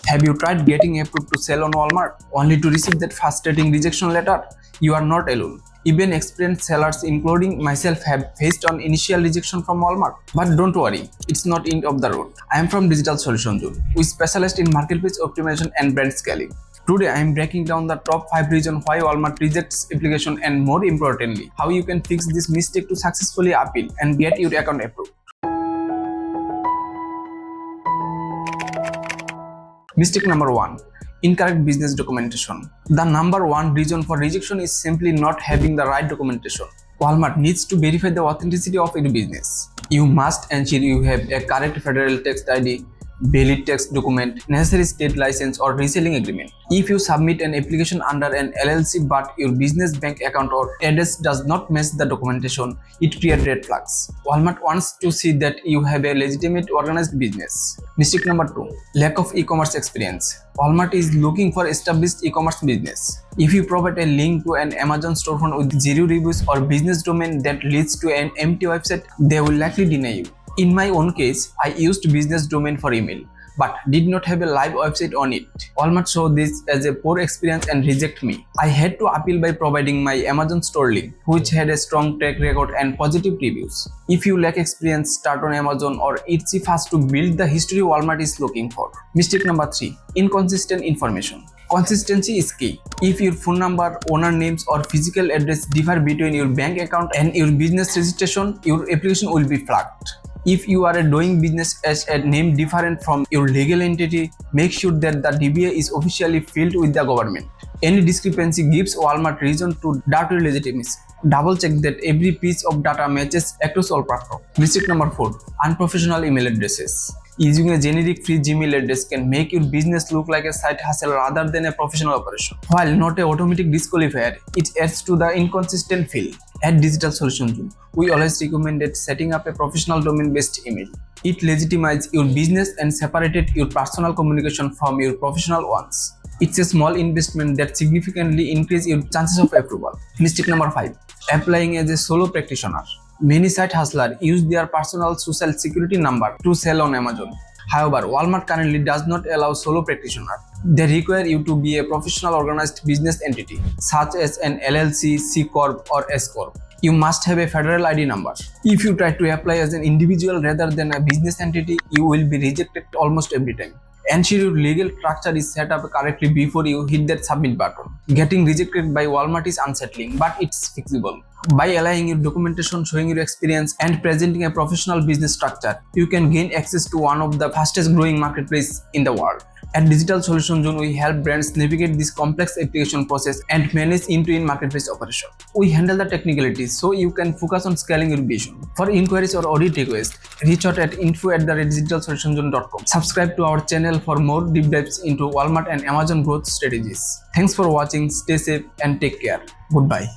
Have you tried getting approved to sell on Walmart only to receive that frustrating rejection letter? You are not alone. Even experienced sellers, including myself, have faced an initial rejection from Walmart. But don't worry, it's not end of the road. I am from Digital Solution Zone. We specialize in marketplace optimization and brand scaling. Today, I am breaking down the top 5 reasons why Walmart rejects application and, more importantly, how you can fix this mistake to successfully appeal and get your account approved. Mistake number 1. Incorrect business documentation. The number one reason for rejection is simply not having the right documentation. Walmart needs to verify the authenticity of your business. You must ensure you have a correct federal tax ID, valid tax document, necessary state license or reselling agreement. If you submit an application under an LLC but your business bank account or address does not match the documentation, it creates red flags. Walmart wants to see that you have a legitimate organized business. Mistake number 2. Lack of e-commerce experience. Walmart is looking for established e-commerce business. If you provide a link to an Amazon storefront with 0 reviews or business domain that leads to an empty website, they will likely deny you. In my own case, I used business domain for email, but did not have a live website on it. Walmart saw this as a poor experience and reject me. I had to appeal by providing my Amazon store link, which had a strong track record and positive reviews. If you lack experience, start on Amazon or Etsy fast to build the history Walmart is looking for. Mistake number 3. Inconsistent information. Consistency is key. If your phone number, owner names or physical address differ between your bank account and your business registration, your application will be flagged. If you are doing business as a name different from your legal entity, make sure that the DBA is officially filed with the government. Any discrepancy gives Walmart reason to doubt your legitimacy. Double check that every piece of data matches across all platforms. Mistake number 4. Unprofessional email addresses. Using a generic free Gmail address can make your business look like a side hustle rather than a professional operation. While not an automatic disqualifier, it adds to the inconsistent feel. At Digital Solution Zone, we always recommend setting up a professional domain-based email. It legitimizes your business and separated your personal communication from your professional ones. It's a small investment that significantly increases your chances of approval. Mistake number 5. Applying as a solo practitioner. Many side hustlers use their personal social security number to sell on Amazon. However, Walmart currently does not allow solo practitioners. They require you to be a professional organized business entity, such as an LLC, C Corp or S Corp. You must have a federal ID number. If you try to apply as an individual rather than a business entity, you will be rejected almost every time. Ensure your legal structure is set up correctly before you hit that submit button. Getting rejected by Walmart is unsettling, but it's fixable. By aligning your documentation, showing your experience, and presenting a professional business structure, you can gain access to one of the fastest growing marketplaces in the world. At Digital Solution Zone, we help brands navigate this complex application process and manage end-to-end marketplace operation. We handle the technicalities so you can focus on scaling your vision. For inquiries or audit requests, reach out at info@digitalsolutionszone.com. Subscribe to our channel for more deep dives into Walmart and Amazon growth strategies. Thanks for watching, stay safe and take care. Goodbye.